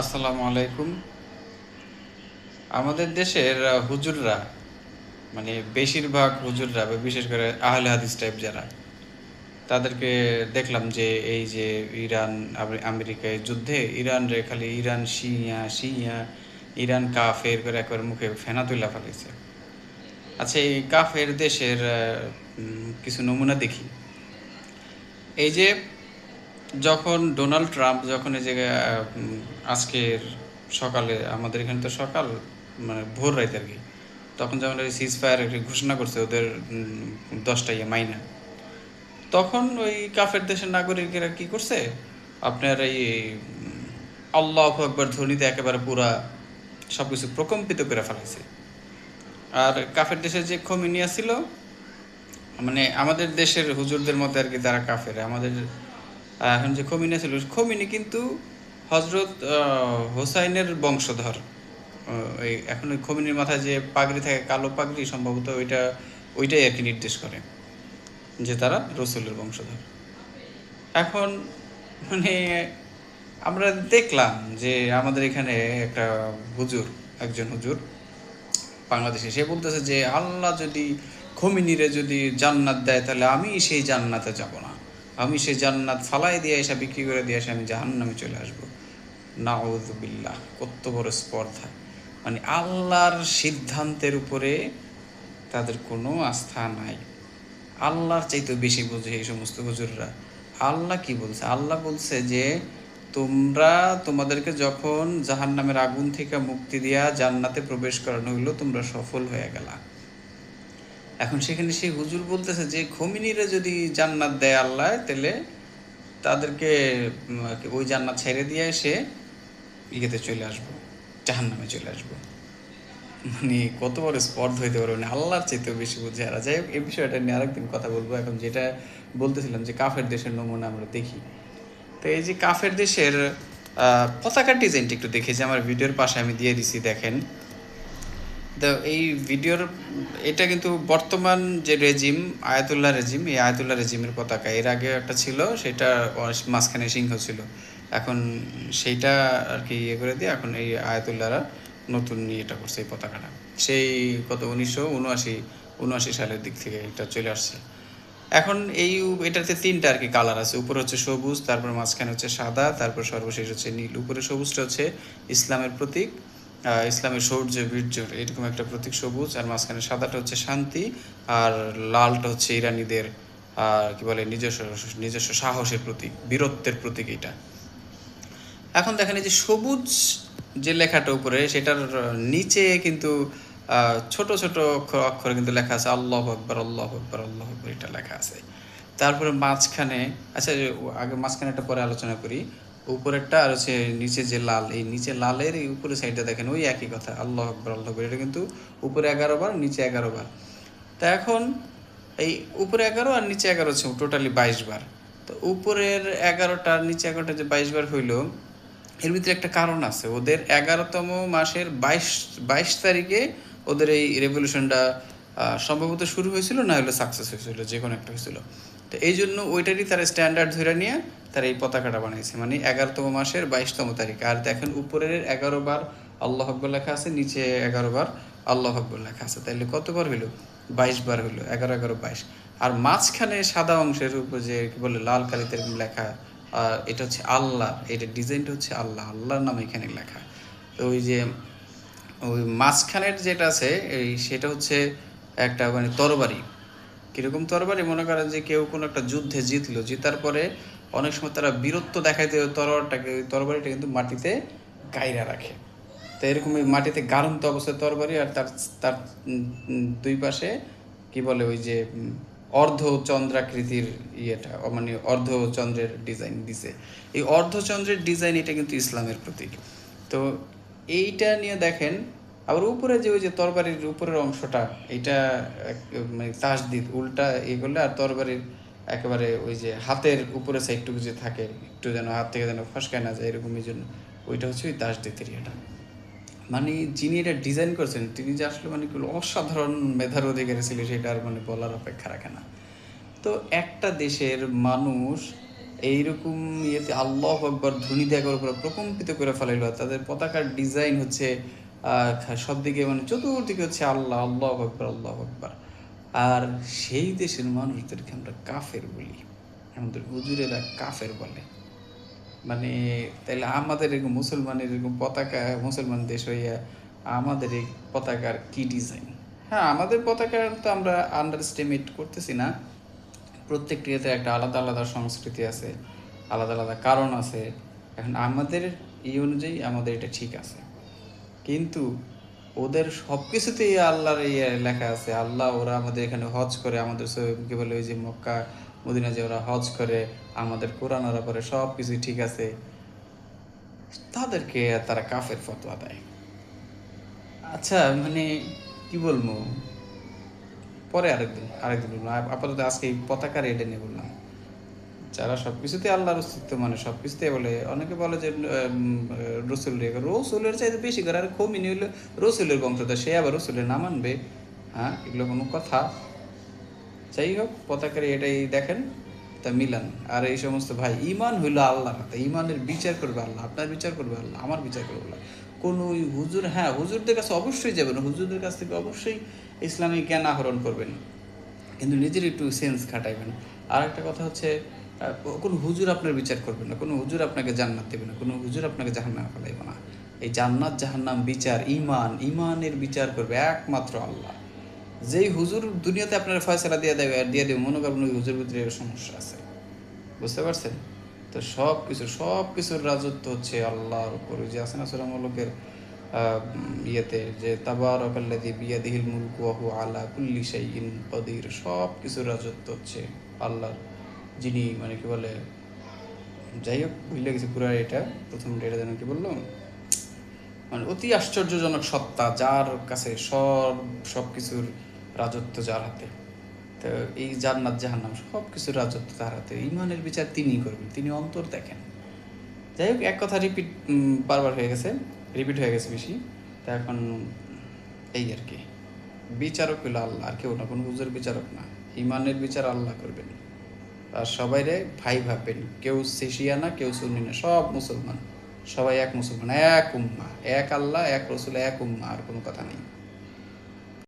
আসসালামু আলাইকুম। আমাদের দেশের হুজুররা মানে বেশিরভাগ হুজুররা বা বিশেষ করে আহলে হাদিস টাইপ যারা তাদেরকে দেখলাম যে এই যে ইরান আমেরিকায় যুদ্ধে ইরান রে খালি ইরান শিয়া শিয়া ইরান কাফের করে একবার মুখে ফেনা তুইলা ফেলাইছে। আচ্ছা, এই কাফের দেশের কিছু নমুনা দেখি। এই যে যখন ডোনাল্ড ট্রাম্প যখন এই যে আজকের সকালে আমাদের এখানে তো সকাল মানে ভোর রাত আর কি, তখন যখন ওই সিজ ফায়ার ঘোষণা করছে ওদের 10টা মাইনা, তখন ওই কাফের দেশের নাগরিকেরা কি করছে, আপনার এই আল্লাহু আকবার ধ্বনিতে একেবারে পুরা সবকিছু প্রকম্পিত করে ফেলাইছে। আর কাফের দেশের যে খমিনিয়া ছিল, মানে আমাদের দেশের হুজুরদের মধ্যে আর কি তারা কাফের। আমাদের এখন যে খমিনি ছিল, খমিনি কিন্তু হজরত হোসাইনের বংশধর। এই এখন ওই খমিনির মাথায় যে পাগড়ি থাকে, কালো পাগড়ি, সম্ভবত ওইটাই আর কি নির্দেশ করে যে তারা রসুলের বংশধর। এখন মানে আমরা দেখলাম যে আমাদের এখানে একটা হুজুর, একজন হুজুর বাংলাদেশে, সে বলতেছে যে আল্লাহ যদি খমিনিরে যদি জান্নাত দেয় তাহলে আমি সেই জান্নাতে যাব না, আমি সেই জান্নাত ফালাই দিয়ে এসে বিক্রি করে দিয়ে এসে আমি জাহান্নামে চলে আসবো। নাউযুবিল্লাহ, কত বড় স্পর্ধা! মানে আল্লাহর সিদ্ধান্তের উপরে তাদের কোনো আস্থা নাই। আল্লাহর চাইতে বেশি বোঝে এই সমস্ত হুজুররা। আল্লাহ কি বলছে? আল্লাহ বলছে যে তোমরা তোমাদেরকে যখন জাহান্নামের আগুন থেকে মুক্তি দিয়া জান্নাতে প্রবেশ করানো হইলো, তোমরা সফল হয়ে গেলা। এখন সেখানে সেই হুজুর বলতেছে যে খমিনিরে যদি জান্নাত দেয় আল্লাহ, তাহলে তাদেরকে ওই জান্নাত ছেড়ে দিয়ে এসে ইয়েতে চলে আসবো, জাহান্নামে চলে আসবো। মানে কত বড় স্পর্ধ হইতে পারে, মানে আল্লাহর চাইতেও বেশি বুঝে। আর যাই হোক, এই বিষয়টা নিয়ে আরেকদিন কথা বলবো। এখন যেটা বলতেছিলাম যে কাফের দেশের নমুনা আমরা দেখি, তো এই যে কাফের দেশের পতাকার ডিজাইনটা একটু দেখি, যে আমার ভিডিওর পাশে আমি দিয়ে দিছি, দেখেন। তো এই ভিডিওর এটা কিন্তু বর্তমান যে রেজিম, আয়াতুল্লাহ রেজিম, এই আয়াতুল্লাহ রেজিমের পতাকা। এর আগে একটা ছিল, সেটা মাঝখানে সিংহ ছিল। এখন সেইটা আর কি ইয়ে করে দিয়ে এখন এই আয়াতুল্লাহরা নতুন এটা করছে এই পতাকাটা। সেই কত 1979 সালের দিক থেকে এটা চলে আসছে। এখন এটাতে তিনটা আর কি কালার আছে। উপরে হচ্ছে সবুজ, তারপর মাঝখানে হচ্ছে সাদা, তারপর সর্বশেষ হচ্ছে নীল। উপরে সবুজটা হচ্ছে ইসলামের প্রতীক, ইসলামের শৌর্য বীর্য এরকম একটা প্রতীক সবুজ, আর মাঝখানে সাদাটা হচ্ছে শান্তি, আর লালটা হচ্ছে ইরানিদের কি বলে নিজস্ব নিজস্ব সাহসের প্রতীক, বীরত্বের প্রতীক এটা। এখন দেখেন এই যে সবুজ যে লেখাটা উপরে, সেটার নিচে কিন্তু ছোট ছোট অক্ষরে কিন্তু লেখা আছে আল্লাহু আকবার, আল্লাহু আকবার, আল্লাহু আকবার, এটা লেখা আছে। তারপরে মাঝখানে, আচ্ছা আগে মাঝখানে একটা পরে আলোচনা করি। উপরেরটা আর হচ্ছে নিচে যে লাল, এই নিচে লালের এই উপরে সাইডটা দেখেন ওই একই কথা, আল্লাহু আকবার, আল্লাহু আকবার। এটা কিন্তু উপরে 11 বার, নিচে 11 বার। তা এখন এই উপরে 11 আর নিচে 11 হচ্ছে টোটালি 22 বার। তো উপরের 11টা আর নিচে 11টা যে 22 বার হইলো, এর ভিতরে একটা কারণ আছে। ওদের 11তম মাসের 22 তারিখে ওদের এই রেভলিউশনটা সম্ভবত শুরু হয়েছিল, না হলে সাকসেস হয়েছিল, যে কোনো একটা হয়েছিল। তো এই জন্য ওইটারই তারা স্ট্যান্ডার্ড ধরে নিয়ে তারা এই পতাকাটা বানিয়েছে, মানে 11তম মাসের 22তম তারিখ। আর দেখেন উপরের 11 বার আল্লাহ আকবর লেখা আছে, নিচে 11 বার আল্লাহ আকবর লেখা আছে। তাইলে কতবার হইলো? 22 বার হইলো। 11 11 22। আর মাঝখানে সাদা অংশের উপর যে কি বলে লাল কালিতে লেখা, এটা হচ্ছে আল্লাহ, এটা ডিজাইনটা হচ্ছে আল্লাহ, আল্লাহর নাম এখানে লেখা। তো ওই যে ওই মাঝখানের যেটা আছে সেটা হচ্ছে একটা মানে তরবারি। কীরকম তরবারি? মনে করেন যে কেউ কোনো একটা যুদ্ধে জিতলো, জিতার পরে অনেক সময় তারা বীরত্ব দেখাইতে তরবারিটা কিন্তু মাটিতে গাইরা রাখে। তো এরকম এই মাটিতে গাড়ন্ত অবস্থায় তরবারি, আর তার তার দুই পাশে কি বলে ওই যে অর্ধচন্দ্রাকৃতির ইয়েটা, মানে অর্ধচন্দ্রের ডিজাইন দিছে। এই অর্ধচন্দ্রের ডিজাইন এটা কিন্তু ইসলামের প্রতীক। তো এইটা নিয়ে দেখেন। আবার উপরে যে ওই যে তরবারির উপরের অংশটা, এটা মানে তাসদিদ উল্টা করলে, আর তরবারির একেবারে ওই যে হাতের উপরে সাইডটুকু যে থাকে, একটু যেন হাত থেকে যেন ফসকায় না যায়, এরকম এই জন্য ওইটা হচ্ছে ওই তাসদিদের ইয়েটা। মানে যিনি এটা ডিজাইন করছেন তিনি যে আসলে মানে অসাধারণ মেধার অধিকারী ছিল, সেটা আর মানে বলার অপেক্ষা রাখে না। তো একটা দেশের মানুষ এইরকম ইয়েতে আল্লাহু আকবার ধ্বনি দেওয়া করে পুরো প্রকম্পিত করে ফেলাইলো। তাদের পতাকার ডিজাইন হচ্ছে সব দিকে মানে চতুর্দিকে হচ্ছে আল্লাহ, আল্লাহু আকবার, আল্লাহু আকবার। আর সেই দেশের মানুষদেরকে আমরা কাফের বলি। আমাদের হুজুরেরা কাফের বলে। মানে তাইলে আমাদের এরকম মুসলমানের এরকম পতাকা, মুসলমান দেশ হইয়া আমাদের এই পতাকার কি ডিজাইন? হ্যাঁ, আমাদের পতাকার তো আমরা আন্ডার এস্টিমেট করতেছি না। প্রত্যেকটি ইয়েতে একটা আলাদা আলাদা সংস্কৃতি আছে, আলাদা আলাদা কারণ আছে। এখন আমাদের এই অনুযায়ী আমাদের এটা ঠিক আছে, কিন্তু ওদের সব কিছুতেই আল্লাহর ইয়ে লেখা আছে। আল্লাহ, ওরা আমাদের এখানে হজ করে, আমাদের কি বলে ওই যে মক্কা মদিনা যে ওরা হজ করে, আমাদের কোরআন ওরা পরে, সব কিছুই ঠিক আছে, তাদেরকে তারা কাফের ফতোয়া দেয়। আচ্ছা, মানে কি বলবো, পরে আরেকদিন বলবো। আপাতত আজকে এই পতাকার এটা নিয়ে বললাম। যারা সবকিছুতে আল্লাহর অস্তিত্ব মানে সবকিছুতে বলে, অনেকে বলে যে রসুলের চাইতে বেশি করে, আর খমিনি হইলো রসুলের বংশধর, সে আবার রসুলের না মানবে? হ্যাঁ, এগুলো কোনো কথা? যাই হোক, পতাকার এটাই দেখেন, তা মিলান। আর এই সমস্ত ভাই, ইমান হইলো আল্লাহর হাতে, ইমানের বিচার করবে আল্লাহ, আপনার বিচার করবে আল্লাহ, আমার বিচার করবে আল্লাহ। কোনো ওই হুজুর, হ্যাঁ হুজুরদের কাছে অবশ্যই যাবেন, হুজুরদের কাছ থেকে অবশ্যই ইসলামিক জ্ঞান আহরণ করবেন, কিন্তু নিজের একটু সেন্স খাটাইবেন। আর একটা কথা হচ্ছে, কোনো হুজুর আপনার বিচার করবে না, কোনো হুজুর আপনাকে জান্নাত দেবে না, কোনো হুজুর আপনাকে জাহান্নামে ফেলাইবে না। এই জান্নাত জাহান্নাম বিচার, ইমানের বিচার করবে একমাত্র আল্লাহ। যেই হুজুর দুনিয়াতে আপনার ফয়সালা দিয়ে দেবে মনে করবেন ওই হুজুর ভিতরে সমস্যা আছে। বুঝতে পারছেন? তো সব কিছুর রাজত্ব হচ্ছে আল্লাহর উপর। ওই যে আছে না সূরা মুলুকের ইয়েতে, যে তাবারাকাল্লাযী বিয়াদিহিল মুলকু ওয়া হুয়া আলা কুল্লি শাইইন কাদির, সব কিছুর রাজত্ব হচ্ছে আল্লাহর, যিনি মানে কি বলে, যাই হোক ভুলে গেছি পুরো এটা, প্রথম এটা যেন কি বললাম, মানে অতি আশ্চর্যজনক সত্তা, যার কাছে সব কিছুর রাজত্ব, যার হাতে। তো এই জান্নাত জাহান্নাম সব কিছুর রাজত্ব তার হাতে। ইমানের বিচার তিনিই করবেন, তিনি অন্তর দেখেন। যাই হোক, এক কথা বারবার হয়ে গেছে, রিপিট হয়ে গেছে বেশি। তা এখন এই আর কি, বিচারক হইল আল্লাহ, আর কেউ না, কোনো হুজুর বিচারক না। ইমানের বিচার আল্লাহ করবেন। আর সবাইরে ভাই ভাববেন, কেউ শিয়া না, কেউ সুন্নি না, সব মুসলমান, সবাই এক মুসলমান, এক উম্মাহ, এক আল্লাহ, এক রসুল, এক উম্মাহ, আর কোনো কথা নেই।